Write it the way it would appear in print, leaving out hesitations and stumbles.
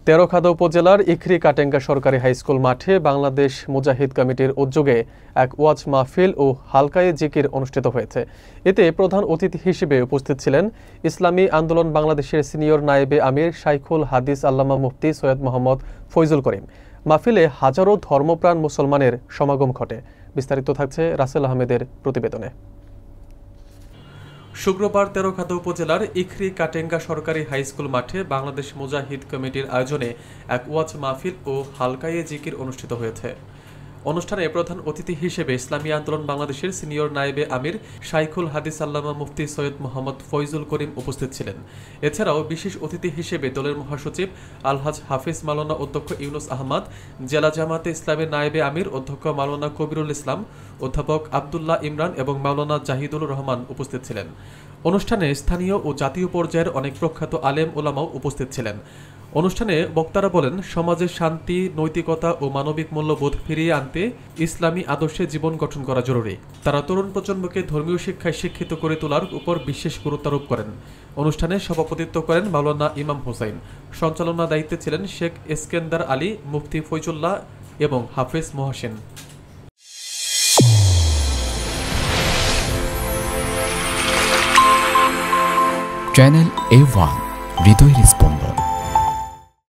তেরখাদা উপজেলার ইখরি কাটেঙ্গা সরকারি হাইস্কুল মাঠে বাংলাদেশ মুজাহিদ কমিটির উদ্যোগে এক ওয়াজ মাহফিল ও হালকায়ে জিকির অনুষ্ঠিত হয়েছে। এতে প্রধান অতিথি হিসেবে উপস্থিত ছিলেন ইসলামী আন্দোলন বাংলাদেশের সিনিয়র নায়েবে আমির শাইখুল হাদিস আল্লামা মুফতি সৈয়দ মোহাম্মদ ফয়জুল করিম। মাহফিলে হাজারো ধর্মপ্রাণ মুসলমানের সমাগম ঘটে। বিস্তারিত থাকছে রাসেল আহমেদের প্রতিবেদনে। শুক্রবার তেরখাদা উপজেলার ইখরি কাটেঙ্গা সরকারি হাইস্কুল মাঠে বাংলাদেশ মুজাহিদ কমিটির আয়োজনে এক ওয়াজ মাহফিল ও হালকায়ে জিকির অনুষ্ঠিত হয়েছে। অনুষ্ঠানে প্রধান অতিথি হিসেবে ইসলামী আন্দোলন বাংলাদেশের সিনিয়র নায়েবে আমির শাইখুল হাদিস আল্লামা মুফতি সৈয়দ মোহাম্মদ ফয়জুল করিম উপস্থিত ছিলেন। এছাড়াও বিশেষ অতিথি হিসেবে দলের মহাসচিব আলহাজ হাফিজ মাওলানা অধ্যক্ষ ইউনুস আহমদ, জেলা জামাতে ইসলামের নায়েবে আমির অধ্যক্ষ মাওলানা কবিরুল ইসলাম, অধ্যাপক আবদুল্লাহ ইমরান এবং মাওলানা জাহিদুল রহমান উপস্থিত ছিলেন। অনুষ্ঠানে স্থানীয় ও জাতীয় পর্যায়ের অনেক প্রখ্যাত আলেম ওলামাও উপস্থিত ছিলেন। অনুষ্ঠানে বক্তারা বলেন, সমাজে শান্তি, নৈতিকতা ও মানবিক মূল্যবোধ ফিরিয়ে আনতে ইসলামী আদর্শে জীবন গঠন করা জরুরি। তারা তরুণ প্রজন্মকে ধর্মীয় শিক্ষায় শিক্ষিত করে তোলার উপর বিশেষ গুরুত্বারোপ করেন। অনুষ্ঠানে সভাপতিত্ব করেন মাওলানা ইমাম হোসাইন। সঞ্চালনা দায়িত্বে ছিলেন শেখ এসকেন্দার আলী, মুফতি ফয়জুল্লাহ এবং হাফেজ মোহাসিন। চ্যানেল A1 হৃদয় রেসপন্স।